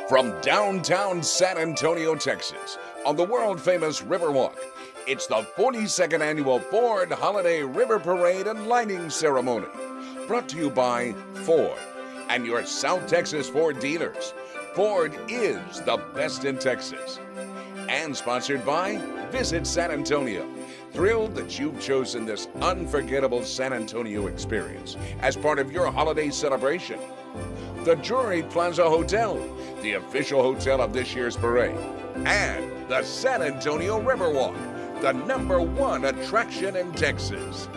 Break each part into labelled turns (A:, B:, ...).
A: From downtown San Antonio, Texas, on the world-famous Riverwalk, it's the 42nd Annual Ford Holiday River Parade and Lighting Ceremony. Brought to you by Ford and your South Texas Ford dealers. Ford is the best in Texas. And sponsored by Visit San Antonio. Thrilled that you've chosen this unforgettable San Antonio experience as part of your holiday celebration. The Drury Plaza Hotel, the official hotel of this year's parade. And the San Antonio Riverwalk, the #1 attraction in Texas.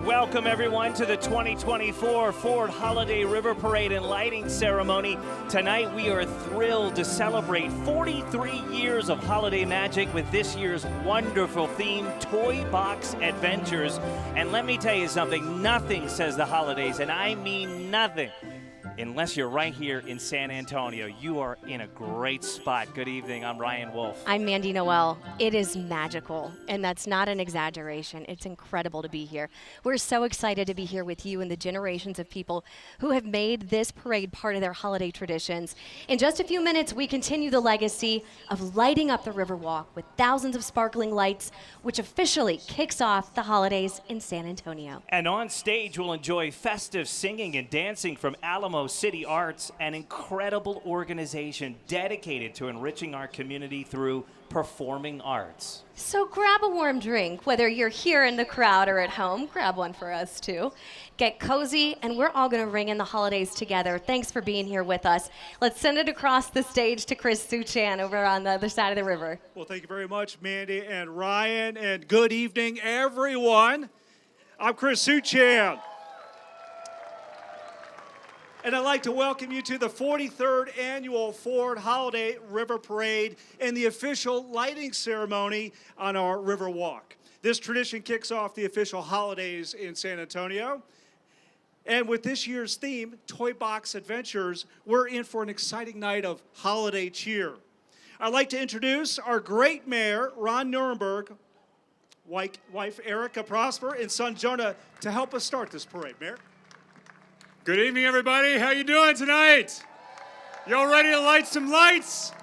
B: Welcome, everyone, to the 2024 Ford Holiday River Parade and Lighting Ceremony. Tonight, we are thrilled to celebrate 43 years of holiday magic with this year's wonderful theme, Toy Box Adventures. And let me tell you something, nothing says the holidays, and I mean nothing, unless you're right here in San Antonio. You are in a great spot. Good evening. I'm Ryan Wolf.
C: I'm Mandy Noel. It is magical, and that's not an exaggeration. It's incredible to be here. We're so excited to be here with you and the generations of people who have made this parade part of their holiday traditions. In just a few minutes, we continue the legacy of lighting up the Riverwalk with thousands of sparkling lights, which officially kicks off the holidays in San Antonio.
B: And on stage, we'll enjoy festive singing and dancing from Alamo City Arts, an incredible organization dedicated to enriching our community through performing arts.
C: So grab a warm drink, whether you're here in the crowd or at home. Grab one for us, too. Get cozy, and we're all going to ring in the holidays together. Thanks for being here with us. Let's send it across the stage to Chris Suchan over on the other side of the river.
D: Well, thank you very much, Mandy and Ryan, and good evening, everyone. I'm Chris Suchan. And I'd like to welcome you to the 43rd Annual Ford Holiday River Parade and the official lighting ceremony on our River Walk. This tradition kicks off the official holidays in San Antonio. And with this year's theme, Toy Box Adventures, we're in for an exciting night of holiday cheer. I'd like to introduce our great mayor, Ron Nuremberg, wife Erica Prosper, and son Jonah to help us start this parade. Mayor?
E: Good evening, everybody. How you doing tonight? Y'all ready to light some lights?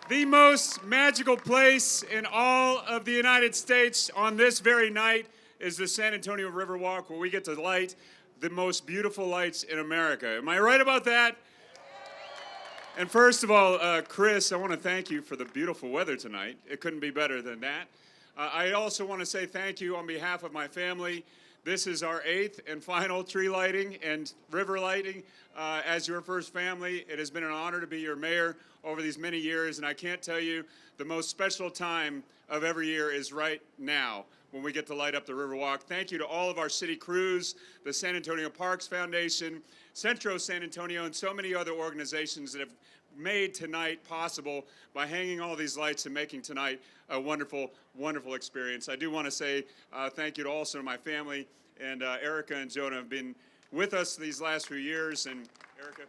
E: The most magical place in all of the United States on this very night is the San Antonio Riverwalk, where we get to light the most beautiful lights in America. Am I right about that? And first of all, Chris, I want to thank you for the beautiful weather tonight. It couldn't be better than that. I also want to say thank you on behalf of my family. This is our 8th and final tree lighting and river lighting as your first family. It has been an honor to be your mayor over these many years, and I can't tell you the most special time of every year is right now when we get to light up the Riverwalk. Thank you to all of our city crews, the San Antonio Parks Foundation, Centro San Antonio, and so many other organizations that have made tonight possible by hanging all these lights and making tonight a wonderful, wonderful experience. I do want to say thank you to also my family, and Erica and Jonah have been with us these last few years, and Erica.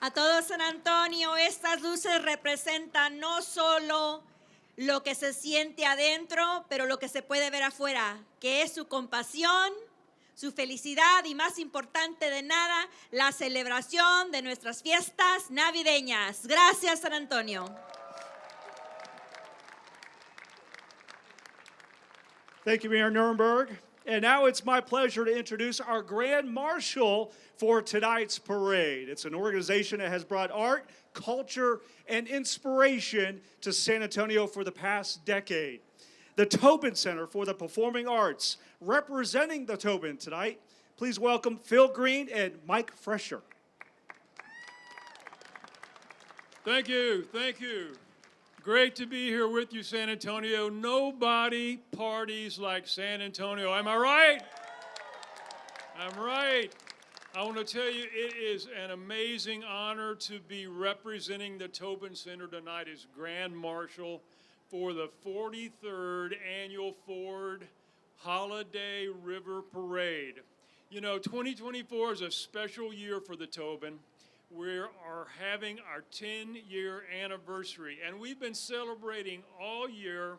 F: A todo San Antonio, estas luces representan no solo lo que se siente adentro, pero lo que se puede ver afuera, que es su compasión, su felicidad y, más importante de nada, la celebración de nuestras fiestas navideñas. Gracias, San Antonio.
D: Thank you, Mayor Nuremberg. And now it's my pleasure to introduce our Grand Marshal for tonight's parade. It's an organization that has brought art, culture, and inspiration to San Antonio for the past decade. The Tobin Center for the Performing Arts. Representing the Tobin tonight, please welcome Phil Green and Mike Fresher.
G: Thank you, thank you. Great to be here with you, San Antonio. Nobody parties like San Antonio. Am I right? I'm right. I want to tell you, it is an amazing honor to be representing the Tobin Center tonight as Grand Marshal for the 43rd Annual Ford Holiday River Parade. You know, 2024 is a special year for the Tobin. We are having our 10-year anniversary, and we've been celebrating all year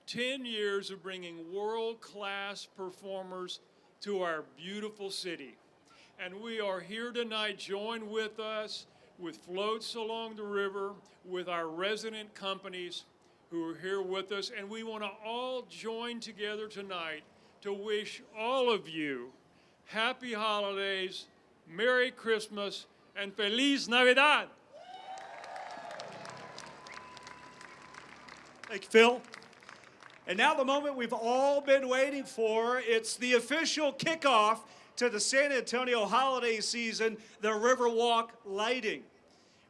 G: 10 years of bringing world-class performers to our beautiful city. And we are here tonight. Join with us with floats along the river, with our resident companies who are here with us. And we want to all join together tonight to wish all of you happy holidays, Merry Christmas, and Feliz Navidad.
D: Thank you, Phil. And now the moment we've all been waiting for. It's the official kickoff to the San Antonio holiday season, the Riverwalk lighting.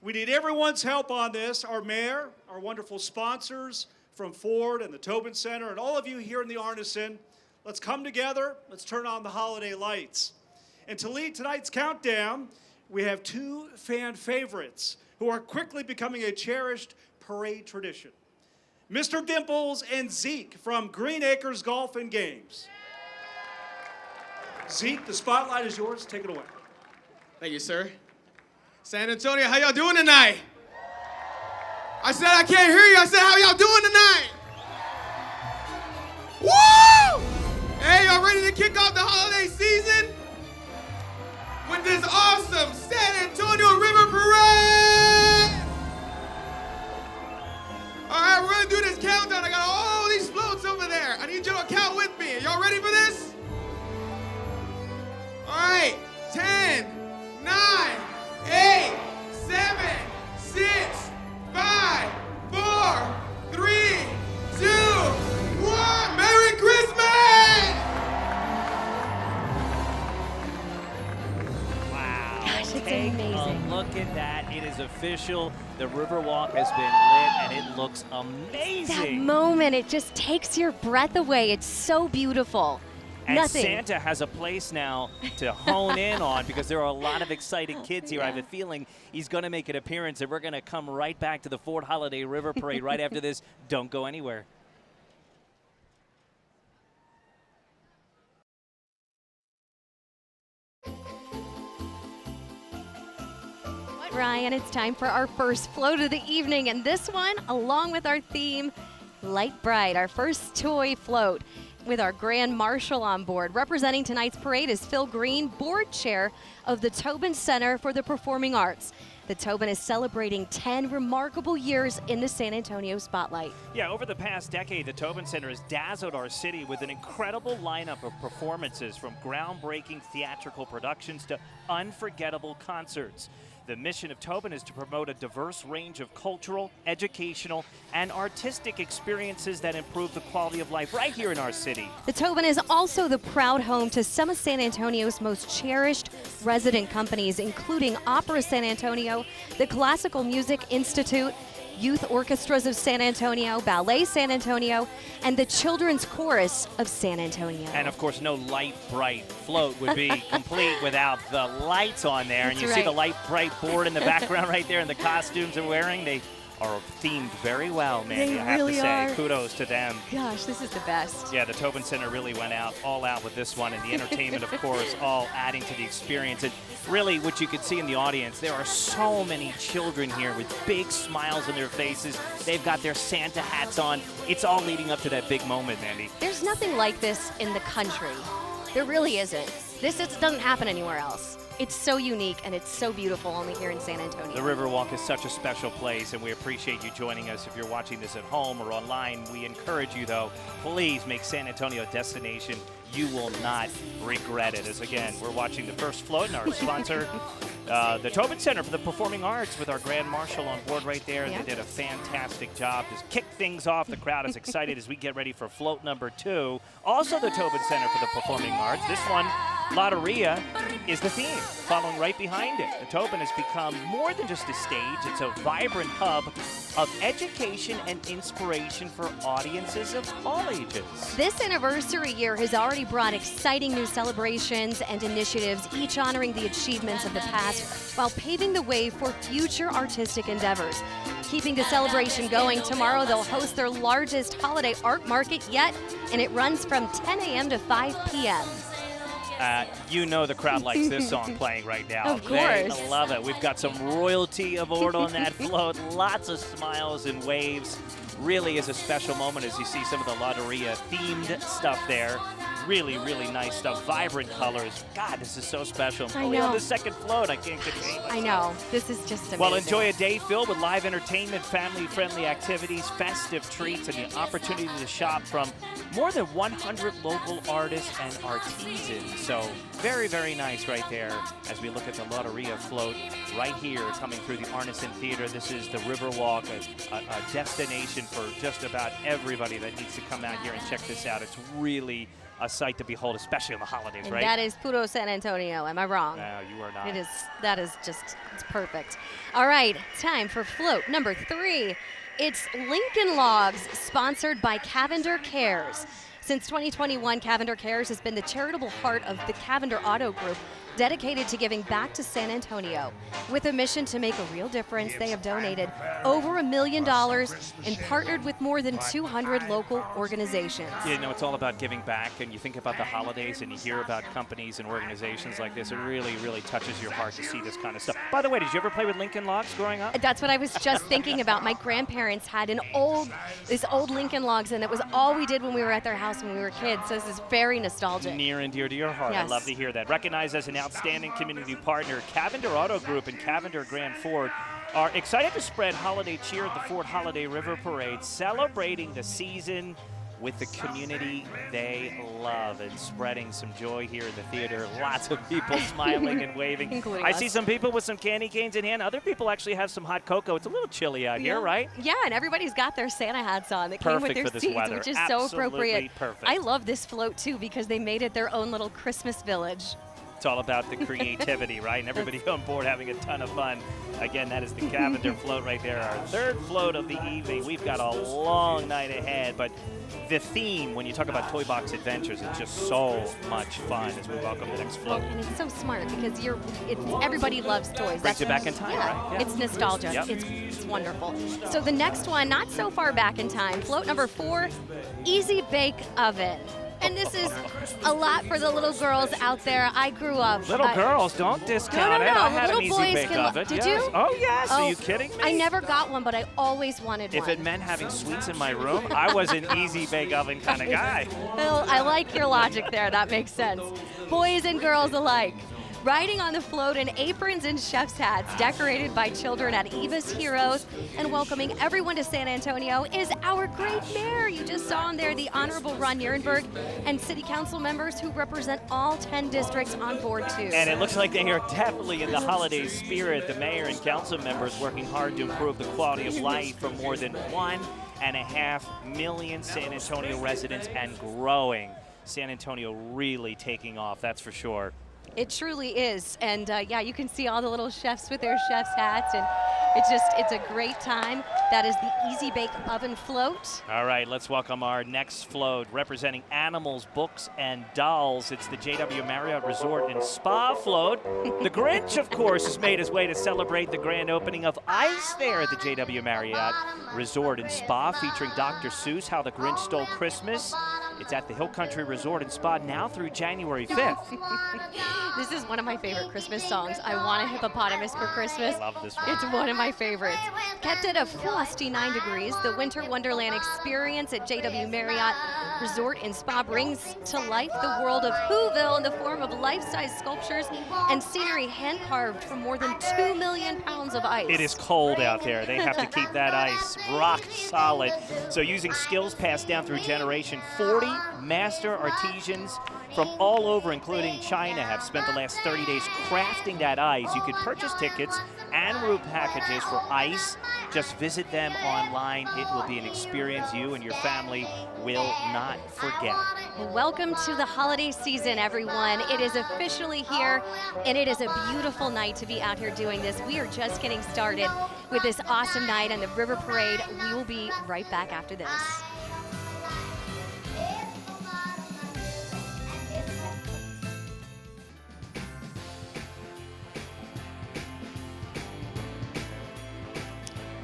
D: We need everyone's help on this. Our mayor, our wonderful sponsors from Ford and the Tobin Center, and all of you here in the Arneson, let's come together. Let's turn on the holiday lights. And to lead tonight's countdown, we have two fan favorites who are quickly becoming a cherished parade tradition. Mr. Dimples and Zeke from Green Acres Golf and Games. Zeke, the spotlight is yours. Take it away.
H: Thank you, sir. San Antonio, how y'all doing tonight? I said I can't hear you. I said, how y'all doing tonight? Woo! Hey, y'all ready to kick off the holiday season? With this awesome San Antonio River Parade! All right, we're gonna do this countdown. I got all these floats over there. I need you to count with me. Y'all ready for this? All right, 10, 9, 8, 7, 6, 5, 4, 3, 2, 1. Merry Christmas!
B: Wow.
C: Gosh, it's
B: Take
C: amazing.
B: a look at that. It is official. The Riverwalk has been lit, and it looks
C: That
B: amazing.
C: moment, it just takes your breath away. It's so beautiful.
B: And
C: Nothing.
B: Santa has a place now to hone in on because there are a lot of excited kids here. I have a feeling he's going to make an appearance, and we're going to come right back to the Ford Holiday River Parade right after this. Don't go anywhere.
C: Ryan, it's time for our first float of the evening, and this one, along with our theme, Light Bright, our first toy float. With our Grand Marshal on board. Representing tonight's parade is Phil Green, board chair of the Tobin Center for the Performing Arts. The Tobin is celebrating 10 remarkable years in the San Antonio spotlight.
B: Yeah, over the past decade, the Tobin Center has dazzled our city with an incredible lineup of performances, from groundbreaking theatrical productions to unforgettable concerts. The mission of Tobin is to promote a diverse range of cultural, educational, and artistic experiences that improve the quality of life right here in our city.
C: The Tobin is also the proud home to some of San Antonio's most cherished resident companies, including Opera San Antonio, the Classical Music Institute, Youth Orchestras of San Antonio, Ballet San Antonio, and the Children's Chorus of San Antonio.
B: And of course, no Light Bright float would be complete without the lights on there. And
C: That's
B: you see
C: right.
B: the Light Bright board in the background right there, and the costumes they're wearing. They are themed very well, Mandy,
C: They
B: I have
C: really
B: to say.
C: are.
B: Kudos to them.
C: Gosh, this is the best.
B: Yeah, the Tobin Center really went all out with this one, and the entertainment, of course, all adding to the experience. And really, what you can see in the audience, there are so many children here with big smiles on their faces. They've got their Santa hats on. It's all leading up to that big moment, Mandy.
C: There's nothing like this in the country. There really isn't. This doesn't happen anywhere else. It's so unique and it's so beautiful only here in San Antonio.
B: The Riverwalk is such a special place, and we appreciate you joining us. If you're watching this at home or online, we encourage you, though, please make San Antonio a destination. You will not regret it. As again, we're watching the first float, and our sponsor, the Tobin Center for the Performing Arts, with our Grand Marshal on board right there.
C: Yeah.
B: They did a fantastic job to kick things off. The crowd is excited as we get ready for float number 2. Also the Tobin Center for the Performing Arts. This one, Lotteria, is the theme, following right behind it. The Tobin has become more than just a stage. It's a vibrant hub of education and inspiration for audiences of all ages.
C: This anniversary year has already brought exciting new celebrations and initiatives, each honoring the achievements of the past while paving the way for future artistic endeavors. Keeping the celebration going, tomorrow they'll host their largest holiday art market yet, and it runs from 10 a.m. to 5 p.m.
B: You know the crowd likes this song playing right now.
C: Of course.
B: They love it. We've got some royalty aboard on that float. Lots of smiles and waves. Really is a special moment as you see some of the Lotteria themed stuff there. Really, really nice stuff. Vibrant colors. God, this is so special.
C: I
B: Only on
C: know.
B: the second float. I can't contain myself.
C: I know. This is just amazing.
B: Well, enjoy a day filled with live entertainment, family-friendly activities, festive treats, and the opportunity to shop from more than 100 local artists and artisans. So very, very nice right there as we look at the Lotteria float right here coming through the Arneson Theater. This is the Riverwalk, a destination for just about everybody that needs to come out here and check this out. It's really a sight to behold, especially on the holidays,
C: and
B: right?
C: that is puro San Antonio. Am I wrong?
B: No, you are not.
C: It is. That is just, it's perfect. All right, time for float number 3. It's Lincoln Logs, sponsored by Cavender Cares. Since 2021, Cavender Cares has been the charitable heart of the Cavender Auto Group, dedicated to giving back to San Antonio. With a mission to make a real difference, they have donated over $1 million and partnered with more than 200 local organizations.
B: You know, it's all about giving back, and you think about the holidays and you hear about companies and organizations like this. It really, really touches your heart to see this kind of stuff. By the way, did you ever play with Lincoln Logs growing up?
C: That's what I was just thinking about. My grandparents had this old Lincoln Logs, and it was all we did when we were at their house when we were kids. So this is very nostalgic.
B: Near and dear to your heart.
C: Yes.
B: I love to hear that. Recognized as an outstanding community partner, Cavender Auto Group and Cavender Grand Ford are excited to spread holiday cheer at the Ford Holiday River Parade, celebrating the season with the community they love and spreading some joy here in the theater. Lots of people smiling and waving.
C: Including
B: I
C: us.
B: see some people with some candy canes in hand. Other people actually have some hot cocoa. It's a little chilly out here, right?
C: Yeah, and everybody's got their Santa hats on that came with
B: Perfect
C: their
B: for this
C: seats,
B: weather.
C: which is
B: Absolutely
C: so appropriate.
B: perfect.
C: I love this float too because they made it their own little Christmas village.
B: It's all about the creativity, right? And everybody on board having a ton of fun. Again, that is the Cavender float right there, our third float of the evening. We've got a long night ahead, but the theme, when you talk about Toy Box Adventures, is just so much fun as we welcome the next float.
C: And it's so smart because everybody loves toys.
B: Brings you back in time,
C: yeah,
B: right? Yeah.
C: It's nostalgia.
B: Yep.
C: It's wonderful. So the next one, not so far back in time, float number 4, Easy Bake Oven. And this is a lot for the little girls out there. I grew up.
B: Little girls, don't discount
C: no,
B: it. I had
C: little
B: an easy
C: boys
B: bake
C: can
B: oven.
C: Did
B: yes.
C: you?
B: Oh, yes.
C: Oh,
B: Are you kidding me?
C: I never got one, but I always wanted
B: If
C: one.
B: it meant having sweets in my room, I was an easy bake oven kind of guy.
C: Well, I like your logic there. That makes sense. Boys and girls alike. Riding on the float in aprons and chef's hats decorated by children at Eva's Heroes and welcoming everyone to San Antonio is our great mayor. You just saw him there, the Honorable Ron Nierenberg, and city council members who represent all 10 districts on board too.
B: And it looks like they are definitely in the holiday spirit. The mayor and council members working hard to improve the quality of life for more than 1.5 million San Antonio residents and growing. San Antonio really taking off, that's for sure.
C: It truly is. And yeah, you can see all the little chefs with their chef's hats, and it's a great time. That is the Easy Bake Oven float.
B: All right, let's welcome our next float representing animals, books, and dolls. It's the JW Marriott Resort and Spa float. The Grinch, of course, has made his way to celebrate the grand opening of Ice there at the JW Marriott Resort and Spa, featuring Dr. Seuss, How the Grinch Stole Christmas. It's at the Hill Country Resort and Spa now through January 5th.
C: This is one of my favorite Christmas songs. I Want a Hippopotamus for Christmas.
B: Love this one.
C: It's one of my favorites. Kept at a frosty 9 degrees, the Winter Wonderland experience at JW Marriott Resort and Spa brings to life the world of Whoville in the form of life-size sculptures and scenery hand-carved from more than 2 million pounds of ice.
B: It is cold out there. They have to keep that ice rock solid. So using skills passed down through generation, 40 master artisans from all over, including China, have spent the last 30 days crafting that ice. You can purchase tickets and room packages for ice. Just visit them online. It will be an experience you and your family will not forget.
C: Welcome to the holiday season, everyone. It is officially here, and it is a beautiful night to be out here doing this. We are just getting started with this awesome night on the River Parade. We will be right back after this.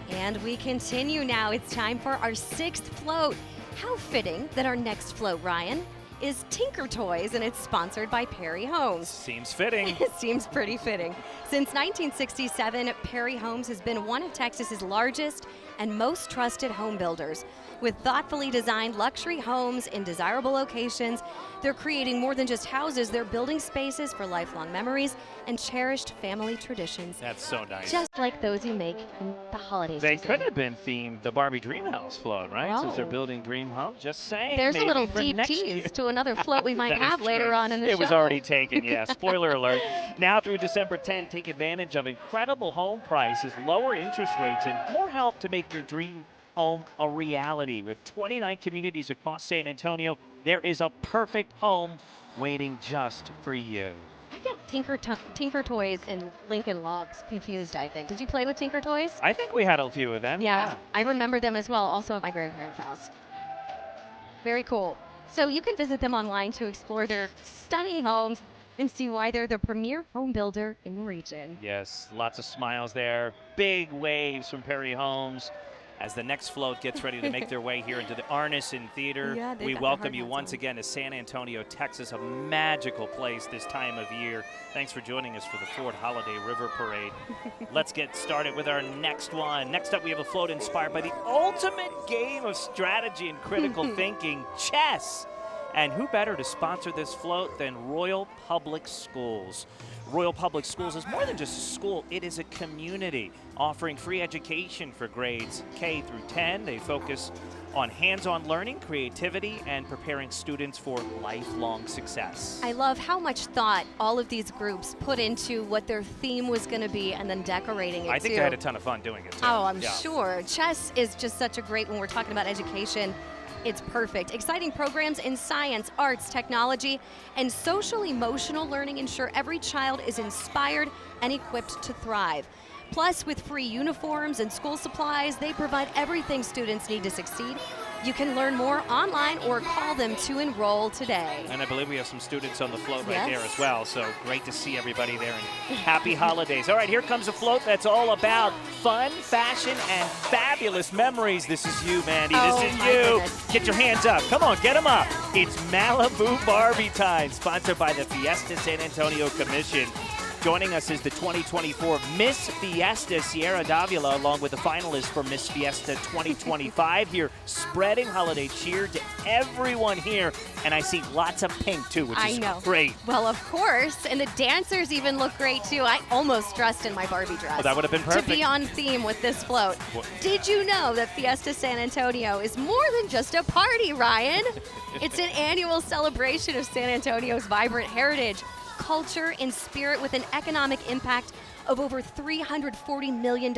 C: And we continue now. It's time for our 6th float. How fitting that our next float, Ryan, is Tinker Toys, and it's sponsored by Perry Homes.
B: Seems fitting.
C: It seems pretty fitting. Since 1967, Perry Homes has been one of Texas's largest and most trusted home builders. With thoughtfully designed luxury homes in desirable locations, they're creating more than just houses, they're building spaces for lifelong memories and cherished family traditions.
B: That's so nice.
C: Just like those you make in the holiday
B: They
C: season.
B: could have been themed the Barbie Dream House float, right? Since they're
C: Oh.
B: building dream homes. Just saying.
C: There's a
B: maybe
C: little
B: for
C: deep
B: next
C: tease
B: year.
C: to another float we might
B: That is
C: have later
B: true.
C: on in the show.
B: It was already taken, yeah. Spoiler alert. Now through December 10th, take advantage of incredible home prices, lower interest rates, and more help to make your dream home a reality. With 29 communities across San Antonio, there is a perfect home waiting just for you.
C: I get Tinker Toys and Lincoln Logs confused, I think. Did you play with Tinker Toys?
B: I think we had a few of them.
C: Yeah, I remember them as well, also at my grandparents' house. Very cool. So you can visit them online to explore their stunning homes and see why they're the premier home builder in the region.
B: Yes, lots of smiles there. Big waves from Perry Homes. As the next float gets ready to make their way here into the Arneson Theater,
C: Yeah, they
B: we
C: got their
B: welcome
C: hard
B: you
C: hats
B: once
C: on.
B: again to San Antonio, Texas, a magical place this time of year. Thanks for joining us for the Ford Holiday River Parade. Let's get started with our next one. Next up, we have a float inspired by the ultimate game of strategy and critical thinking, chess. And who better to sponsor this float than Royal Public Schools? Royal Public Schools is more than just a school, it is a community offering free education for grades K through 10. They focus on hands-on learning, creativity, and preparing students for lifelong success.
C: I love how much thought all of these groups put into what their theme was going to be and then decorating it
B: I think
C: too.
B: they had a ton of fun doing it too.
C: Oh, I'm
B: Yeah.
C: sure. Chess is just such a great, when we're talking about education, it's perfect. Exciting programs in science, arts, technology, and social emotional learning ensure every child is inspired and equipped to thrive. Plus, with free uniforms and school supplies, they provide everything students need to succeed. You can learn more online or call them to enroll today.
B: And I believe we have some students on the float right
C: Yes.
B: there as well. So great to see everybody there and happy holidays. All right, here comes a float that's all about fun, fashion, and fabulous memories. This is you, Mandy.
C: Oh,
B: This is
C: my
B: you.
C: goodness.
B: Get your hands up. Come on, get them up. It's Malibu Barbie time, sponsored by the Fiesta San Antonio Commission. Joining us is the 2024 Miss Fiesta, Sierra Davila, along with the finalists for Miss Fiesta 2025. Here, spreading holiday cheer to everyone here. And I see lots of pink, too, which
C: I
B: is
C: know.
B: great.
C: Well, of course. And the dancers even look great, too. I almost dressed in my Barbie dress.
B: Oh, that would have been
C: To
B: perfect.
C: be on theme with this float.
B: What?
C: Did you know that Fiesta San Antonio is more than just a party, Ryan? It's an annual celebration of San Antonio's vibrant heritage, culture, and spirit with an economic impact of over $340 million,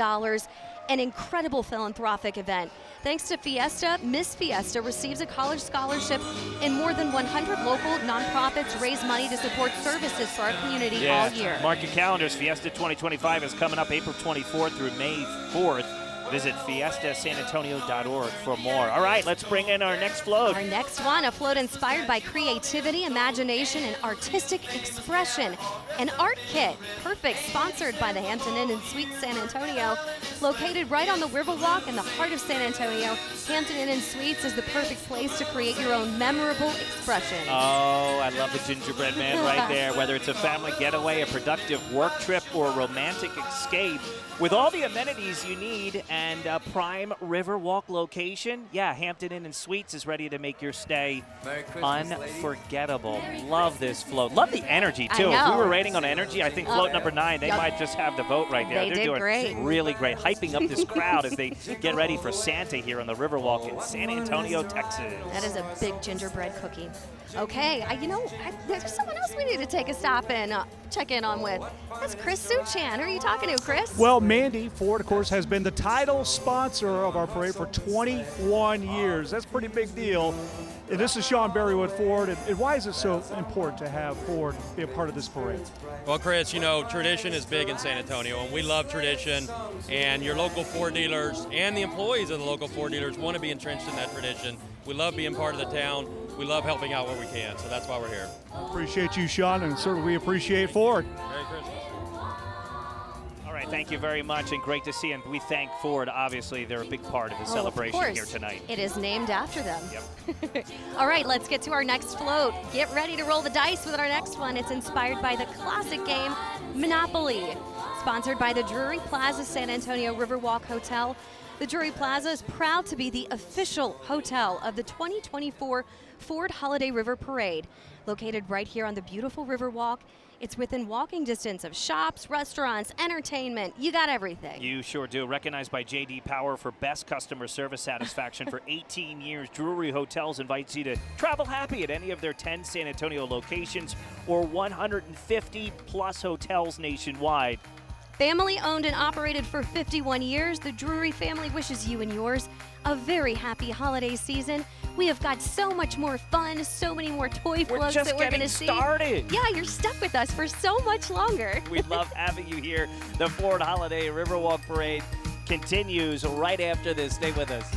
C: an incredible philanthropic event. Thanks to Fiesta, Miss Fiesta receives a college scholarship, and more than 100 local nonprofits raise money to support services for our community all year.
B: Mark your calendars. Fiesta 2025 is coming up April 24th through May 4th. Visit fiestasanantonio.org for more. All right, let's bring in our next float.
C: Our next one, a float inspired by creativity, imagination, and artistic expression. An art kit, perfect, sponsored by the Hampton Inn and Suites San Antonio. Located right on the Riverwalk in the heart of San Antonio, Hampton Inn and Suites is the perfect place to create your own memorable expression.
B: Oh, I love the gingerbread man right there. Whether it's a family getaway, a productive work trip, or a romantic escape, with all the amenities you need and a prime Riverwalk location, yeah, Hampton Inn and Suites is ready to make your stay unforgettable. Love this float. Love the energy,
C: I
B: too. If we
C: know.
B: were rating on energy, I think float number 9, they
C: Yep.
B: might just have the vote right there.
C: They
B: They're
C: did
B: doing
C: great.
B: really great, hyping up this crowd as they get ready for Santa here on the Riverwalk in San Antonio, Texas.
C: That is a big gingerbread cookie. Okay, there's someone else we need to take a stop and check in on with. That's Chris Suchan. Who are you talking to, Chris?
D: Well, Mandy, Ford, of course, has been the title sponsor of our parade for 21 years. That's a pretty big deal. And this is Sean Berrywood Ford. And why is it so important to have Ford be a part of this parade?
I: Well, Chris, you know, tradition is big in San Antonio, and we love tradition. And your local Ford dealers and the employees of the local Ford dealers want to be entrenched in that tradition. We love being part of the town. We love helping out where we can, so that's why we're here.
D: Appreciate you, Sean, and certainly we appreciate Ford.
I: Merry Christmas.
B: All right, thank you very much, and great to see you. And we thank Ford. Obviously, they're a big part of the celebration
C: of course.
B: here tonight.
C: It is named after them.
B: Yep.
C: All right, let's get to our next float. Get ready to roll the dice with our next one. It's inspired by the classic game Monopoly. Sponsored by the Drury Plaza San Antonio Riverwalk Hotel. The Drury Plaza is proud to be the official hotel of the 2024 Ford Holiday River Parade. Located right here on the beautiful Riverwalk, it's within walking distance of shops, restaurants, entertainment. You got everything.
B: You sure do. Recognized by J.D. Power for best customer service satisfaction for 18 years, Drury Hotels invites you to travel happy at any of their 10 San Antonio locations or 150 plus hotels nationwide.
C: Family owned and operated for 51 years, the Drury family wishes you and yours a very happy holiday season. We have got so much more fun, so many more toy floats that we're going to see.
B: We're just getting started.
C: Yeah, you're stuck with us for so much longer.
B: We love having you here. The Ford Holiday Riverwalk Parade continues right after this. Stay with us.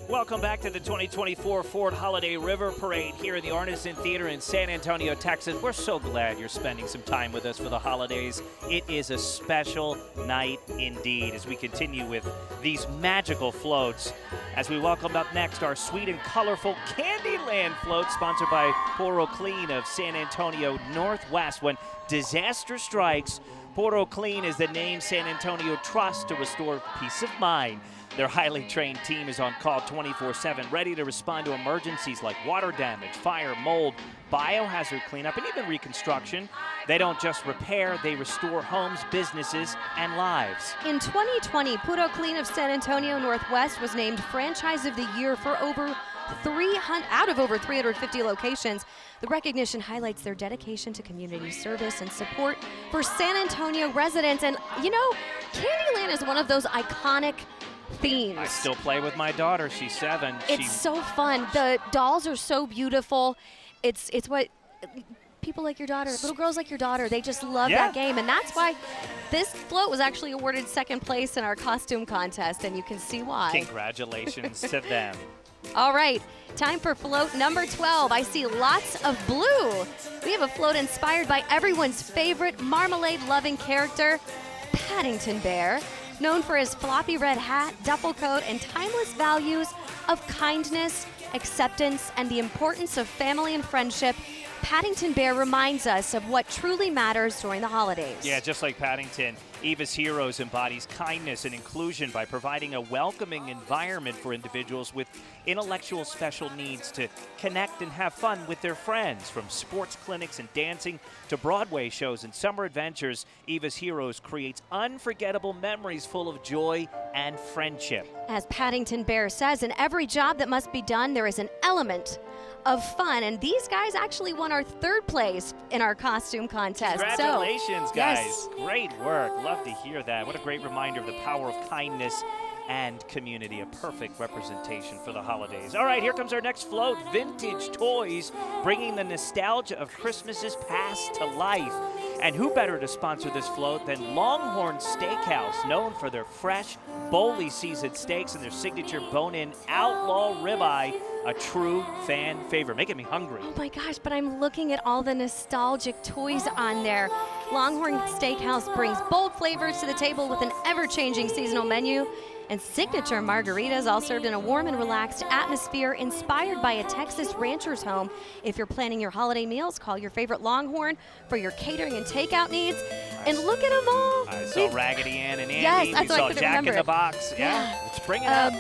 B: Welcome back to the 2024 Ford Holiday River Parade here in the Artisan Theater in San Antonio, Texas. We're so glad you're spending some time with us for the holidays. It is a special night indeed as we continue with these magical floats. As we welcome up next our sweet and colorful Candyland float sponsored by Puro Clean of San Antonio Northwest. When disaster strikes, Puro Clean is the name San Antonio trusts to restore peace of mind. Their highly trained team is on call 24/7, ready to respond to emergencies like water damage, fire, mold, biohazard cleanup, and even reconstruction. They don't just repair, they restore homes, businesses, and lives.
C: In 2020, Puro Clean of San Antonio Northwest was named Franchise of the Year for over 300 out of over 350 locations. The recognition highlights their dedication to community service and support for San Antonio residents. And you know, Candyland is one of those iconic themes.
B: I still play with my daughter. She's 7.
C: It's so fun. The dolls are so beautiful. It's what people like your daughter, little girls like your daughter, they just love that game. And that's why this float was actually awarded second place in our costume contest, and you can see why.
B: Congratulations to them.
C: All right, time for float number 12. I see lots of blue. We have a float inspired by everyone's favorite marmalade-loving character, Paddington Bear. Known for his floppy red hat, duffel coat, and timeless values of kindness, acceptance, and the importance of family and friendship, Paddington Bear reminds us of what truly matters during the holidays.
B: Yeah, just like Paddington, Eva's Heroes embodies kindness and inclusion by providing a welcoming environment for individuals with intellectual special needs to connect and have fun with their friends. From sports clinics and dancing to Broadway shows and summer adventures, Eva's Heroes creates unforgettable memories full of joy and friendship.
C: As Paddington Bear says, in every job that must be done, there is an element of fun, and these guys actually won our third place in our costume contest.
B: Congratulations, guys.
C: Yes.
B: Great work. Love to hear that. What a great reminder of the power of kindness and community. A perfect representation for the holidays. All right, here comes our next float. Vintage toys, bringing the nostalgia of Christmases past to life. And who better to sponsor this float than Longhorn Steakhouse, known for their fresh, boldly seasoned steaks and their signature bone-in outlaw ribeye, a true fan favorite. Making me hungry.
C: Oh my gosh, but I'm looking at all the nostalgic toys on there. Longhorn Steakhouse brings bold flavors to the table with an ever-changing seasonal menu and signature margaritas, all served in a warm and relaxed atmosphere inspired by a Texas rancher's home. If you're planning your holiday meals, call your favorite Longhorn for your catering and takeout needs. And look at them all.
B: I saw Raggedy Ann and Andy.
C: Yes, that's
B: we
C: what I
B: saw
C: couldn't
B: Jack
C: remember.
B: in the Box. Yeah, it's bringing up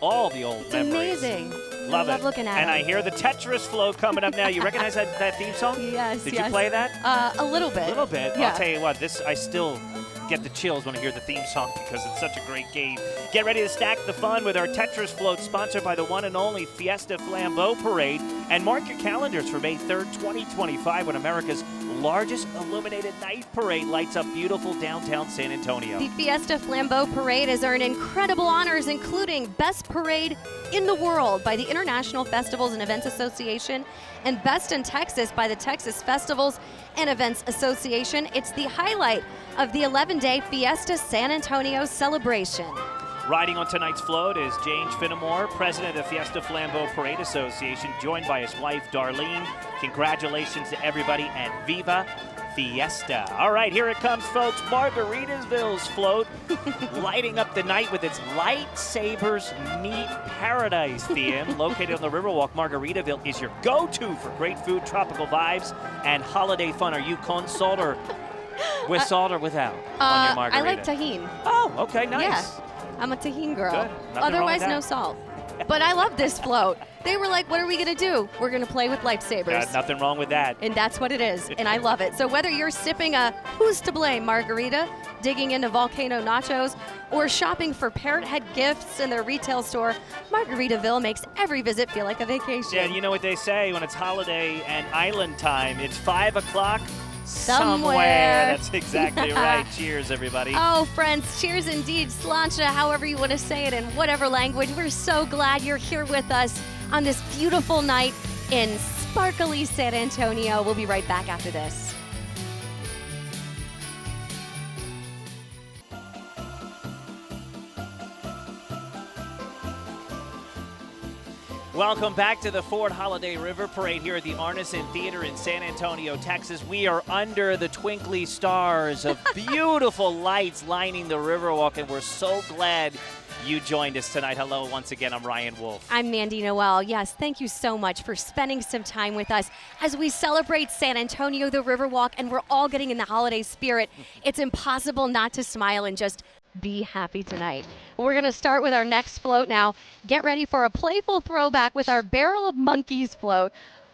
B: all the old
C: It's
B: memories.
C: amazing.
B: Love
C: I love
B: it.
C: looking at
B: And
C: it.
B: I hear the Tetris flow coming up now. You recognize that theme song?
C: Yes,
B: Did
C: yes.
B: you play that?
C: A little bit.
B: A little bit.
C: Yeah.
B: I'll tell you what, I still get the chills when I hear the theme song because it's such a great game. Get ready to stack the fun with our Tetris float, sponsored by the one and only Fiesta Flambeau Parade. And mark your calendars for May 3rd, 2025, when America's largest illuminated night parade lights up beautiful downtown San Antonio.
C: The Fiesta Flambeau Parade has earned incredible honors, including Best Parade in the World by the International Festivals and Events Association and Best in Texas by the Texas Festivals and Events Association. It's the highlight of the 11-day Fiesta San Antonio celebration.
B: Riding on tonight's float is James Finnemore, president of Fiesta Flambeau Parade Association, joined by his wife, Darlene. Congratulations to everybody, and Viva fiesta. All right, here it comes, folks. Margaritaville's float, lighting up the night with its Lightsabers Meet Paradise theme. Located on the Riverwalk, Margaritaville is your go-to for great food, tropical vibes, and holiday fun. Are you con salt or with salt or without on your margarita?
C: I like tahini.
B: Oh, okay, nice.
C: Yeah, I'm a tahini girl.
B: Good. Nothing wrong with
C: Otherwise,
B: that.
C: no salt. But I love this float. They were like, what are we going to do? We're going to play with lightsabers.
B: Nothing wrong with that.
C: And that's what it is, and I love it. So whether you're sipping a who's to blame margarita, digging into volcano nachos, or shopping for parrot head gifts in their retail store, Margaritaville makes every visit feel like a vacation.
B: Yeah, you know what they say, when it's holiday and island time, it's 5 o'clock
C: Somewhere.
B: That's exactly right. Cheers, everybody.
C: Oh, friends, cheers indeed. Sláinte, however you want to say it in whatever language. We're so glad you're here with us on this beautiful night in sparkly San Antonio. We'll be right back after this.
B: Welcome back to the Ford Holiday River Parade here at the Arneson Theater in San Antonio, Texas. We are under the twinkly stars of beautiful lights lining the Riverwalk, and we're so glad you joined us tonight. Hello once again, I'm Ryan Wolf.
C: I'm Mandy Noel. Yes, thank you so much for spending some time with us as we celebrate San Antonio, the Riverwalk, and we're all getting in the holiday spirit. It's impossible not to smile and just be happy tonight. We're going to start with our next float now. Get ready for a playful throwback with our Barrel of Monkeys float,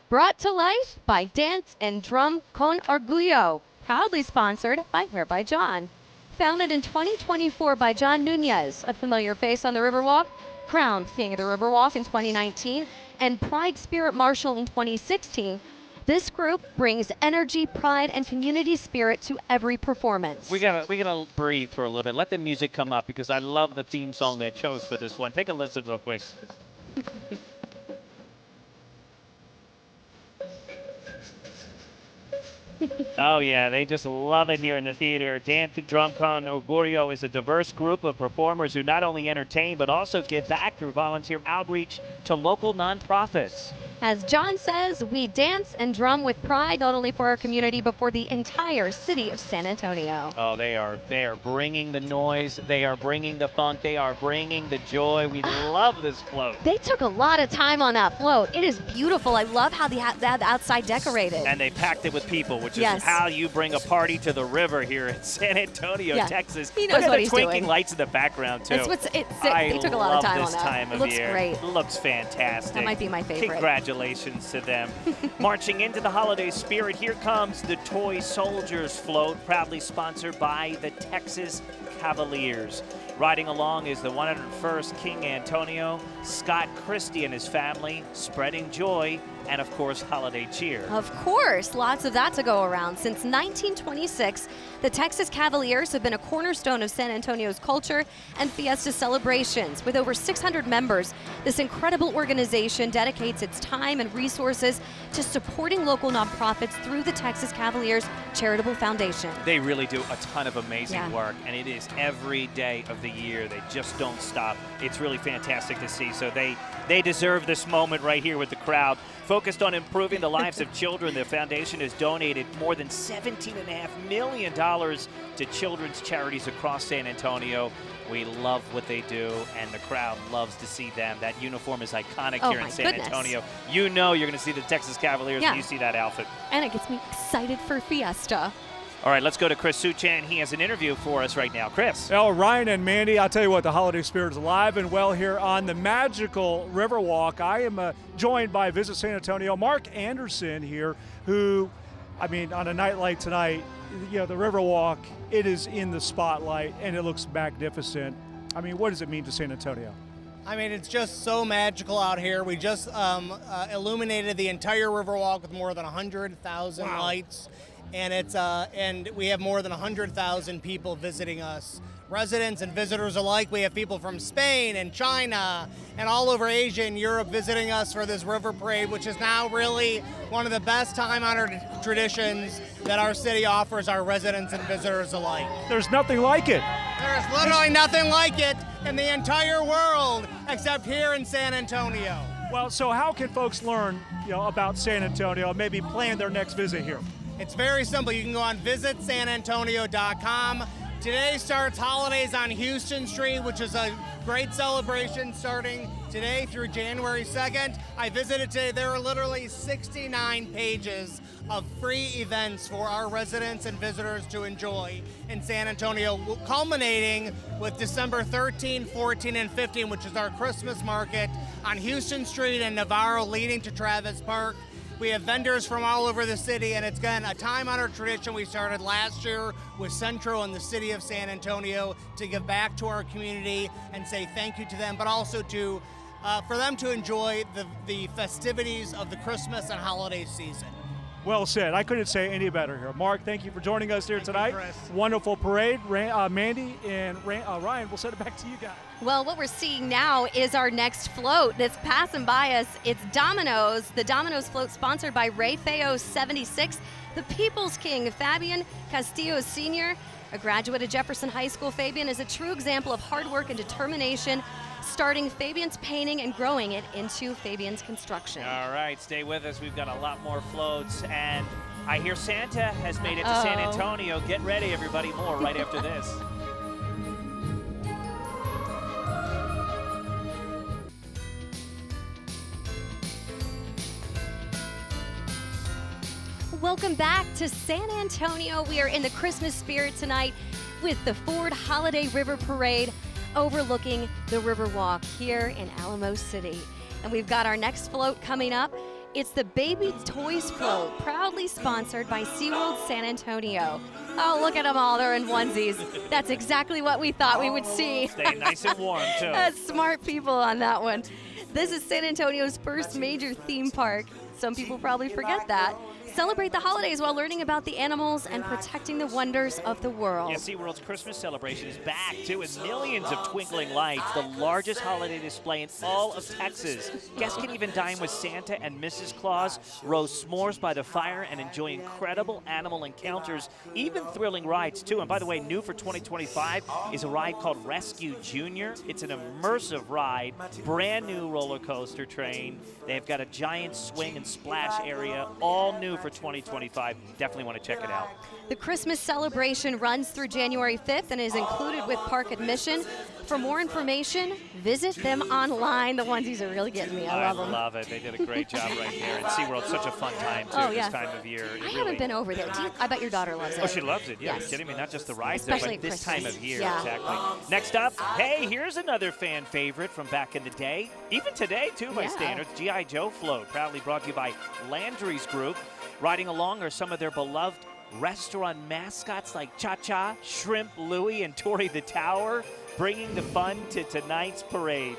C: brought to life by Dance and Drum con Orgullo, proudly sponsored by Where by John. Founded in 2024 by John Nunez, a familiar face on the Riverwalk, crowned King of the Riverwalk in 2019, and Pride Spirit Marshal in 2016, this group brings energy, pride, and community spirit to every performance.
B: We gotta breathe for a little bit. Let the music come up because I love the theme song they chose for this one. Take a listen real quick. Oh yeah, they just love it here in the theater. Dance and Drum con Orgullo is a diverse group of performers who not only entertain but also give back through volunteer outreach to local nonprofits.
C: As John says, we dance and drum with pride, not only for our community, but for the entire city of San Antonio.
B: Oh, they are bringing the noise. They are bringing the funk. They are bringing the joy. We love this float.
C: They took a lot of time on that float. It is beautiful. I love how they have that outside decorated.
B: And they packed it with people, which is
C: Yes.
B: how you bring a party to the river here in San Antonio,
C: Yeah.
B: Texas.
C: He knows
B: Look at
C: what
B: the
C: he's
B: twinkling
C: doing.
B: lights in the background, too.
C: That's what's they took a lot of time on that.
B: I love this time
C: It
B: of
C: looks
B: year.
C: great.
B: Looks fantastic.
C: That might be my favorite.
B: Congratulations to them. Marching into the holiday spirit, here comes the Toy Soldiers float, proudly sponsored by the Texas Cavaliers. Riding along is the 101st King Antonio, Scott Christie and his family, spreading joy and, of course, holiday cheer.
C: Of course, lots of that to go around. Since 1926, the Texas Cavaliers have been a cornerstone of San Antonio's culture and fiesta celebrations. With over 600 members, this incredible organization dedicates its time and resources to supporting local nonprofits through the Texas Cavaliers Charitable Foundation.
B: They really do a ton of amazing
C: Yeah.
B: work, and it is every day of the year. They just don't stop. It's really fantastic to see. So they deserve this moment right here with the crowd. Focused on improving the lives of children, the foundation has donated more than $17.5 million to children's charities across San Antonio. We love what they do, and the crowd loves to see them. That uniform is iconic
C: Oh
B: here
C: my
B: in San
C: goodness.
B: Antonio. You know you're going to see the Texas Cavaliers
C: Yeah.
B: when you see that outfit.
C: And it gets me excited for fiesta.
B: All right, let's go to Chris Suchan. He has an interview for us right now. Chris.
D: Well, Ryan and Mandy, I'll tell you what, the holiday spirit is alive and well here on the magical Riverwalk. I am joined by Visit San Antonio, Mark Anderson here, who, I mean, on a night like tonight, you know, the Riverwalk, it is in the spotlight and it looks magnificent. I mean, what does it mean to San Antonio?
J: I mean, it's just so magical out here. We just illuminated the entire Riverwalk with more than 100,000 lights. And and we have more than 100,000 people visiting us, residents and visitors alike. We have people from Spain and China and all over Asia and Europe visiting us for this river parade, which is now really one of the best time-honored traditions that our city offers our residents and visitors alike.
D: There's nothing like it.
J: There is literally nothing like it in the entire world except here in San Antonio.
D: Well, so how can folks learn, you know, about San Antonio and maybe plan their next visit here?
J: It's very simple. You can go on visitsanantonio.com. Today starts Holidays on Houston Street, which is a great celebration starting today through January 2nd. I visited today. There are literally 69 pages of free events for our residents and visitors to enjoy in San Antonio, culminating with December 13, 14, and 15, which is our Christmas market on Houston Street and Navarro leading to Travis Park. We have vendors from all over the city, and it's been a time-honored tradition we started last year with Centro and the city of San Antonio to give back to our community and say thank you to them, but also to for them to enjoy the festivities of the Christmas and holiday season.
D: Well said. I couldn't say any better here. Mark, thank you for joining us here tonight.
J: Chris.
D: Wonderful parade. Mandy and Ryan, we'll send it back to you guys.
C: Well, what we're seeing now is our next float that's passing by us. It's Domino's, the Domino's float sponsored by Ray Feo 76, the People's King, Fabian Castillo Sr., a graduate of Jefferson High School. Fabian is a true example of hard work and determination, starting Fabian's painting and growing it into Fabian's construction.
B: All right, stay with us. We've got a lot more floats, and I hear Santa has made it to San Antonio. Get ready, everybody. More right after this.
C: Welcome back to San Antonio. We are in the Christmas spirit tonight with the Ford Holiday River Parade overlooking the Riverwalk here in Alamo City. And we've got our next float coming up. It's the Baby Toys Float, proudly sponsored by SeaWorld San Antonio. Oh, look at them all. They're in onesies. That's exactly what we thought we would see.
B: Stay nice and warm, too.
C: Smart people on that one. This is San Antonio's first major theme park. Some people probably forget that. Celebrate the holidays while learning about the animals and protecting the wonders of the world.
B: Yeah, SeaWorld's Christmas celebration is back, too, with millions of twinkling lights, the largest holiday display in all of Texas. Guests can even dine with Santa and Mrs. Claus, roast s'mores by the fire, and enjoy incredible animal encounters, even thrilling rides, too. And by the way, new for 2025 is a ride called Rescue Junior. It's an immersive ride, brand new roller coaster train. They've got a giant swing and splash area, all new for 2025. Definitely want to check it out.
C: The Christmas celebration runs through January 5th and is included with park admission. For more information, visit them online. The onesies are really getting me. I love them.
B: I love it. They did a great job right there. And SeaWorld's such a fun time, too, this time of year.
C: I haven't been over there. I bet your daughter loves it.
B: Oh, she loves it. Yeah,
C: Yes.
B: you're kidding me. Not just the rides,
C: Especially
B: but this
C: Christmas.
B: time of year.
C: Yeah.
B: Exactly. Next up, hey, here's another fan favorite from back in the day. Even today, too, by standards. G.I. Joe Float, proudly brought to you by Landry's Group. Riding along are some of their beloved restaurant mascots like Cha-Cha, Shrimp Louie, and Tori the Tower, bringing the fun to tonight's parade.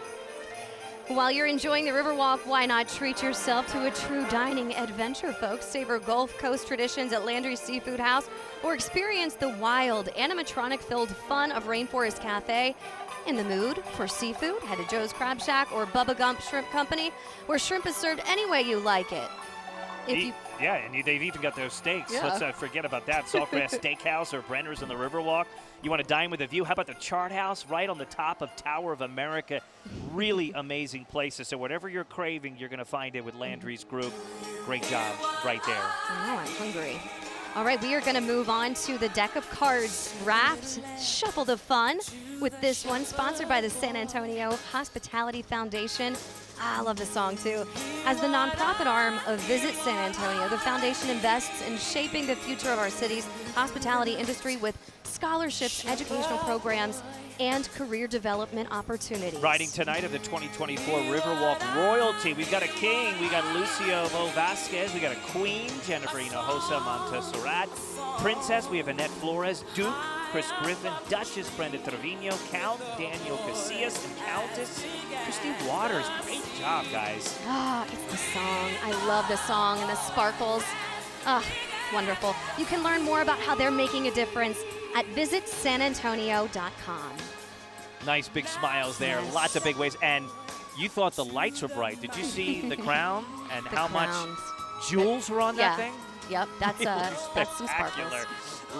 C: While you're enjoying the Riverwalk, why not treat yourself to a true dining adventure, folks? Savor Gulf Coast traditions at Landry's Seafood House or experience the wild, animatronic-filled fun of Rainforest Cafe. In the mood for seafood? Head to Joe's Crab Shack or Bubba Gump Shrimp Company, where shrimp is served any way you like it.
B: Yeah, and they've even got those steaks.
C: Yeah.
B: Let's not forget about that. Saltgrass Steakhouse or Brenner's on the Riverwalk. You want to dine with a view? How about the Chart House right on the top of Tower of America? Really amazing places. So whatever you're craving, you're going to find it with Landry's Group. Great job right there.
C: Oh, I'm hungry. All right, we are going to move on to the deck of cards draft shuffle of fun with this one sponsored by the San Antonio Hospitality Foundation. I love this song too. As the nonprofit arm of Visit San Antonio, the foundation invests in shaping the future of our city's hospitality industry with scholarships, educational programs, and career development opportunities.
B: Riding tonight of the 2024 Riverwalk Royalty, we've got a king, we got Lucio Vo Vasquez, we got a queen, Jennifer Hinojosa Montserrat, princess, we have Annette Flores, duke, Chris Griffin, Duchess Brenda Trevino, Count Daniel Casillas, and Countess Christy Waters. Great job, guys.
C: It's the song. I love the song and the sparkles. Wonderful. You can learn more about how they're making a difference at visitsanantonio.com.
B: Nice big smiles there.
C: Yes.
B: Lots of big waves. And you thought the lights were bright. Did you see the crown and how much jewels were on that thing?
C: Yep, that's some sparkles.
B: Spectacular.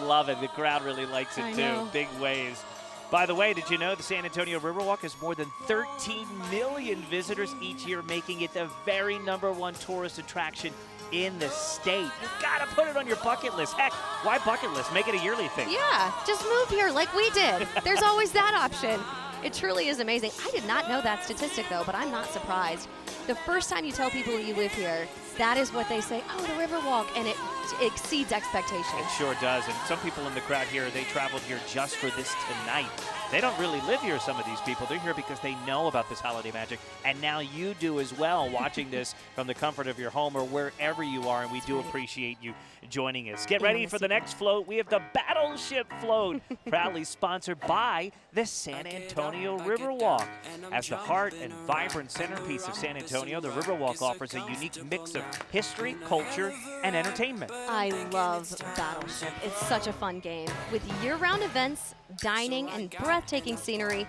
B: Love it. The crowd really likes it
C: I
B: too.
C: know.
B: Big waves. By the way, did you know the San Antonio Riverwalk has more than 13 million visitors each year, making it the very #1 tourist attraction in the state. You gotta put it on your bucket list. Heck, why bucket list? Make it a yearly thing.
C: Yeah, just move here like we did. There's always that option. It truly is amazing. I did not know that statistic, though, but I'm not surprised. The first time you tell people you live here, that is what they say, oh, the Riverwalk, and it exceeds expectations.
B: It sure does, and some people in the crowd here, they traveled here just for this tonight. They don't really live here, some of these people. They're here because they know about this holiday magic, and now you do as well, watching this from the comfort of your home or wherever you are, and we do appreciate you joining us. Get ready for the next float. We have the Battleship Float, proudly sponsored by the San Antonio Riverwalk. As the heart and vibrant centerpiece of San Antonio, the Riverwalk offers a unique mix of history, culture, and entertainment.
C: I love Battleship. It's such a fun game. With year-round events, dining, and breathtaking scenery,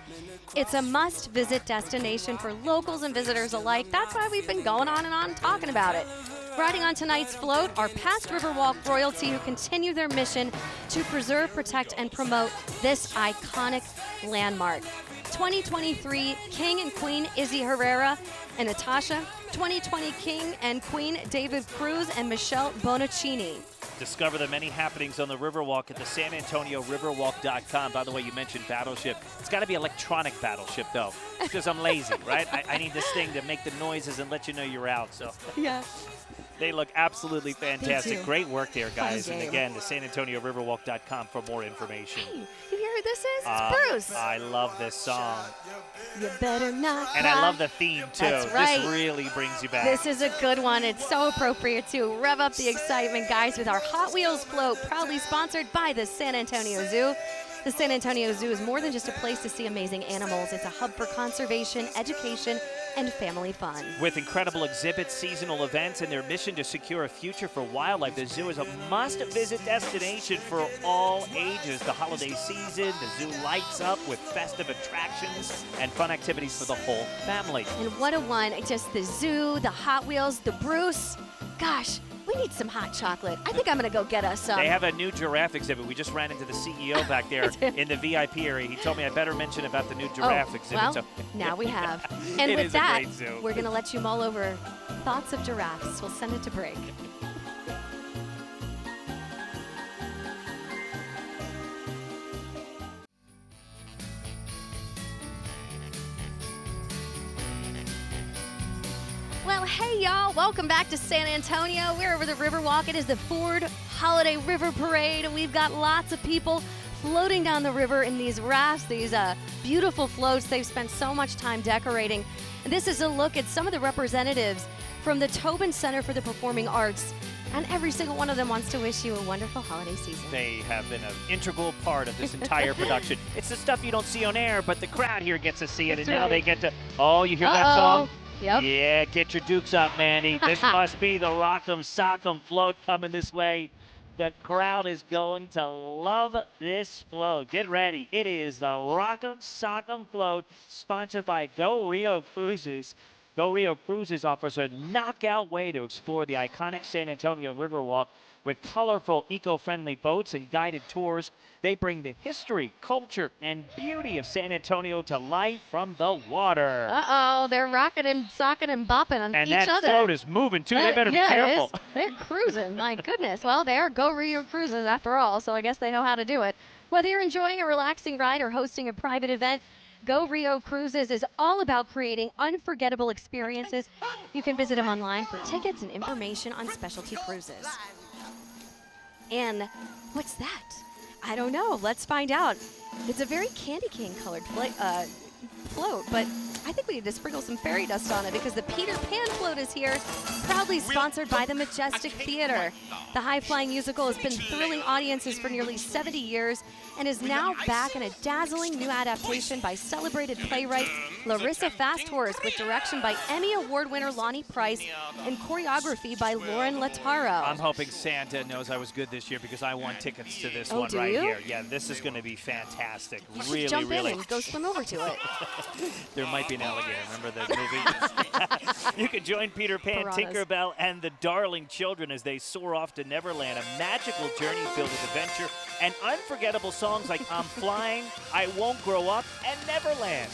C: it's a must-visit destination for locals and visitors alike. That's why we've been going on and on talking about it. Riding on tonight's float are past Riverwalk royalty who continue their mission to preserve, protect, and promote this iconic landmark. 2023 King and Queen Izzy Herrera and Natasha, 2020 King and Queen David Cruz and Michelle Bonaccini.
B: Discover the many happenings on the Riverwalk at the SanAntonioRiverwalk.com. By the way, you mentioned Battleship. It's got to be electronic Battleship, though, because I'm lazy, right? I need this thing to make the noises and let you know you're out. So
C: Yeah.
B: they look absolutely fantastic.
C: do.
B: Great work there, guys.
C: Fun
B: And
C: game.
B: again, the SanAntonioRiverwalk.com for more information.
C: Hey, you hear who this is? It's Bruce.
B: I love this song.
C: You better not
B: And
C: cry.
B: I love the theme, too.
C: That's right.
B: This really brings you back.
C: This is a good one. It's so appropriate to rev up the excitement, guys, with our Hot Wheels float, proudly sponsored by the San Antonio Zoo. The San Antonio Zoo is more than just a place to see amazing animals. It's a hub for conservation, education, and family fun.
B: With incredible exhibits, seasonal events, and their mission to secure a future for wildlife, the zoo is a must-visit destination for all ages. The holiday season, the zoo lights up with festive attractions and fun activities for the whole family.
C: And what a one. Just the zoo, the Hot Wheels, the Bruce. Gosh, we need some hot chocolate. I think I'm going to go get us some.
B: They have a new giraffe exhibit. We just ran into the CEO back there in the VIP area. He told me I better mention about the new giraffe exhibit.
C: Well,
B: So-
C: now we have. And
B: It
C: with
B: is a
C: that,
B: great zoo.
C: we're going to let you mull over thoughts of giraffes. We'll send it to break. Well, hey, y'all. Welcome back to San Antonio. We're over the Riverwalk. It is the Ford Holiday River Parade, and we've got lots of people floating down the river in these rafts, these beautiful floats they've spent so much time decorating. And this is a look at some of the representatives from the Tobin Center for the Performing Arts, and every single one of them wants to wish you a wonderful holiday season.
B: They have been an integral part of this entire production. It's the stuff you don't see on air, but the crowd here gets to see it,
C: That's
B: and now
C: right.
B: they get to, oh, you hear that
C: Uh-oh.
B: song?
C: Yep.
B: Yeah, get your dukes up, Mandy. This must be the Rock'em Sock'em float coming this way. The crowd is going to love this float. Get ready. It is the Rock'em Sock'em float, sponsored by Go Rio Cruises. Go Rio Cruises offers a knockout way to explore the iconic San Antonio Riverwalk with colorful, eco-friendly boats and guided tours. They bring the history, culture, and beauty of San Antonio to life from the water.
C: Uh-oh, they're rocking and socking and bopping on
B: And
C: each
B: that
C: other.
B: float is moving, too. They better be
C: Yeah, it
B: careful.
C: is. They're cruising. My goodness. Well, they are Go Rio Cruises after all, so I guess they know how to do it. Whether you're enjoying a relaxing ride or hosting a private event, Go Rio Cruises is all about creating unforgettable experiences. You can visit them online for tickets and information on specialty cruises. And what's that? I don't know. Let's find out. It's a very candy cane colored float, but I think we need to sprinkle some fairy dust on it because the Peter Pan float is here, proudly sponsored by the Majestic Theater. The high-flying musical has been thrilling audiences for nearly 70 years and is now back in a dazzling new adaptation by celebrated playwright Larissa Fasthorse with direction by Emmy Award winner Lonnie Price and choreography by Lauren Lataro.
B: I'm hoping Santa knows I was good this year because I won tickets to this
C: Oh,
B: one
C: do
B: right
C: you?
B: here. Yeah, this is going to be fantastic.
C: You should
B: Really,
C: jump
B: really.
C: in and go swim over to it.
B: There might be an alligator. Remember the movie? You can join Peter Pan,
C: Piranhas.
B: Tinkerbell, and the Darling Children as they soar off to Neverland, a magical journey filled with adventure and unforgettable songs like I'm Flying, I Won't Grow Up, and Neverland.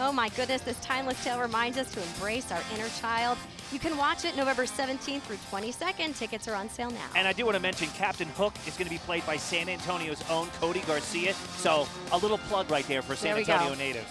C: Oh my goodness, this timeless tale reminds us to embrace our inner child You can watch it November 17th through 22nd. Tickets are on sale now.
B: And I do want to mention Captain Hook is going to be played by San Antonio's own Cody Garcia. So a little plug right there for San Antonio native.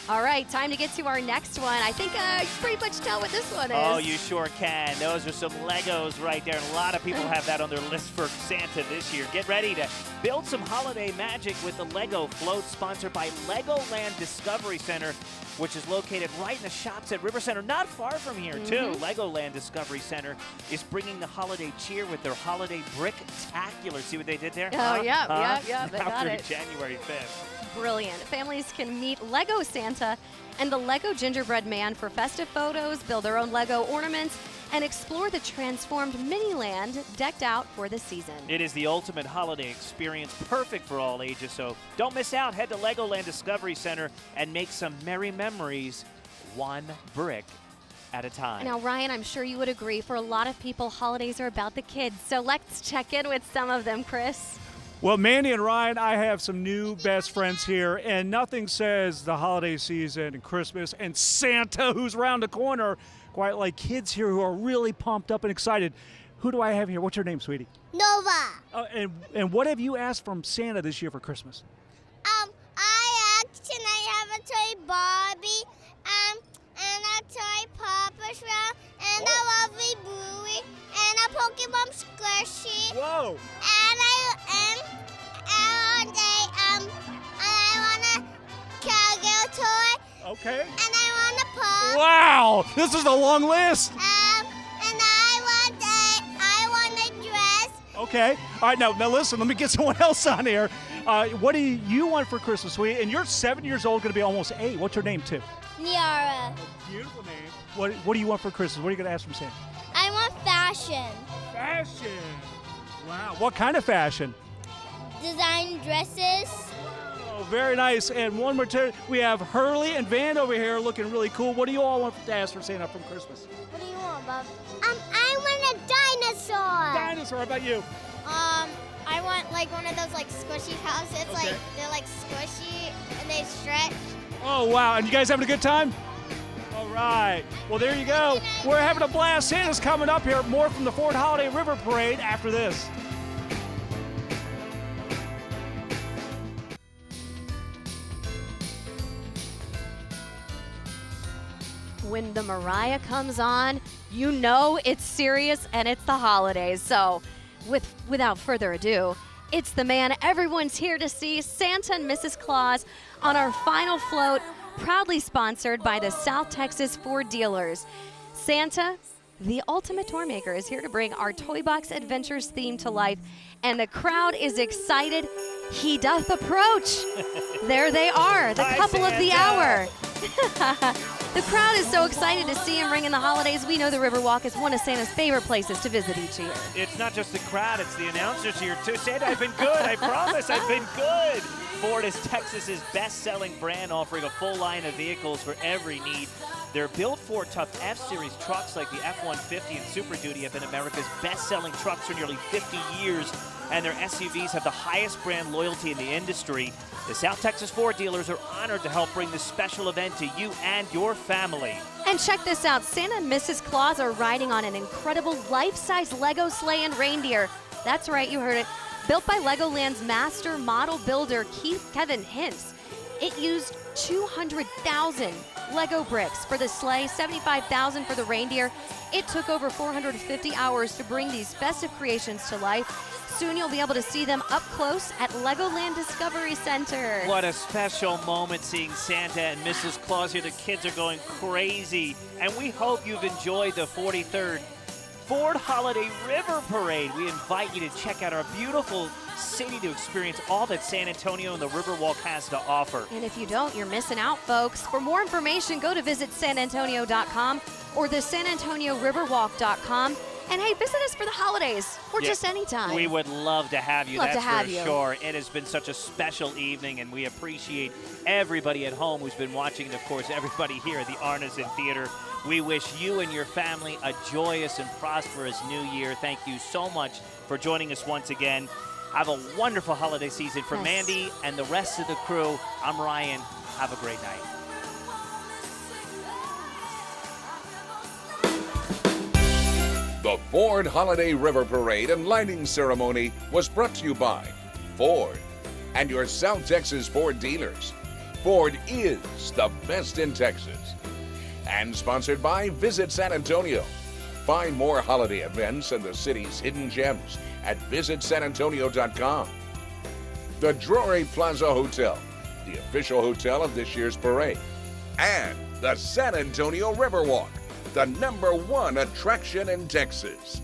C: All right, time to get to our next one. I think you can pretty much tell what this one is.
B: Oh, you sure can. Those are some Legos right there. And a lot of people have that on their list for Santa this year. Get ready to build some holiday magic with the Lego float, sponsored by Legoland Discovery Center, which is located right in the shops at River Center, not far from here, too. Legoland Discovery Center is bringing the holiday cheer with their holiday brick-tacular. See what they did there?
C: Oh, yeah. They
B: Now
C: got
B: through
C: it.
B: January 5th.
C: Brilliant. Families can meet Lego Santa and the Lego Gingerbread Man for festive photos, build their own Lego ornaments, and explore the transformed Miniland decked out for the season.
B: It is the ultimate holiday experience, perfect for all ages, so don't miss out. Head to Legoland Discovery Center and make some merry memories, one brick at a time.
C: Now, Ryan, I'm sure you would agree, for a lot of people, holidays are about the kids. So let's check in with some of them, Chris.
D: Well, Mandy and Ryan, I have some new best friends here, and nothing says the holiday season and Christmas and Santa, who's around the corner, quite like kids here who are really pumped up and excited. Who do I have here? What's your name, sweetie?
K: Nova.
D: And what have you asked from Santa this year for Christmas?
K: I asked, can I have a toy Barbie, and a toy Papa Shroud, and a lovely Bluey, and a Pokemon Squishy.
D: Whoa!
K: I want a cowgirl toy.
D: Okay.
K: And I want a pug.
D: Wow! This is a long list.
K: And I want a dress.
D: Okay. All right, now listen, let me get someone else on here. What do you want for Christmas, sweetie? And you're 7 years old, going to be almost 8. What's your name, too?
K: Niara.
D: Beautiful name. What do you want for Christmas? What are you going to ask from Santa?
K: I want fashion.
D: Fashion. Wow. What kind of fashion?
K: Design dresses.
D: Oh, very nice. And one more turn. We have Hurley and Van over here looking really cool. What do you all want to ask for Santa from Christmas?
K: What do you want, Bob? I want a dinosaur.
D: Dinosaur. How about you?
K: I want like one of those like squishy houses.
D: Okay.
K: They're like squishy and they stretch.
D: Oh, wow. And you guys having a good time? All right. Well, there you go. We're having a blast. Santa's coming up here. More from the Ford Holiday River Parade after this.
C: When the Mariah comes on, you know it's serious and it's the holidays. So without further ado, it's the man everyone's here to see, Santa and Mrs. Claus, on our final float, proudly sponsored by the South Texas Ford dealers. Santa, the ultimate toy maker, is here to bring our Toy Box Adventures theme to life, and the crowd is excited. He doth approach. There they are, the couple of the hour. The crowd is so excited to see him ring in the holidays. We know the Riverwalk is one of Santa's favorite places to visit each year.
B: It's not just the crowd, it's the announcers here too. Santa, I've been good. I promise I've been good. Ford is Texas's best-selling brand, offering a full line of vehicles for every need. Their built Ford tough F-Series trucks like the F-150 and Super Duty have been America's best-selling trucks for nearly 50 years, and their SUVs have the highest brand loyalty in the industry. The South Texas Ford dealers are honored to help bring this special event to you and your family.
C: And check this out, Santa and Mrs. Claus are riding on an incredible life-size Lego sleigh and reindeer. That's right, you heard it. Built by Legoland's master model builder, Kevin Hintz. It used 200,000 Lego bricks for the sleigh, 75,000 for the reindeer. It took over 450 hours to bring these festive creations to life. Soon you'll be able to see them up close at Legoland Discovery Center.
B: What a special moment seeing Santa and Mrs. Claus here. The kids are going crazy. And we hope you've enjoyed the 43rd Ford Holiday River Parade. We invite you to check out our beautiful city to experience all that San Antonio and the Riverwalk has to offer.
C: And if you don't, you're missing out, folks. For more information, go to visit sanantonio.com or the sanantonioriverwalk.com. And hey, visit us for the holidays or just anytime.
B: We would love to have you,
C: Love
B: that's
C: to have
B: for
C: you.
B: sure. It has been such a special evening, and we appreciate everybody at home who's been watching, and of course, everybody here at the Arneson Theater. We wish you and your family a joyous and prosperous new year. Thank you so much for joining us once again. Have a wonderful holiday season. For Mandy and the rest of the crew, I'm Ryan. Have a great night.
A: Ford Holiday River Parade and Lighting Ceremony was brought to you by Ford and your South Texas Ford dealers. Ford is the best in Texas. And sponsored by Visit San Antonio. Find more holiday events and the city's hidden gems at visitsanantonio.com. The Drury Plaza Hotel, the official hotel of this year's parade. And the San Antonio Riverwalk, the #1 attraction in Texas.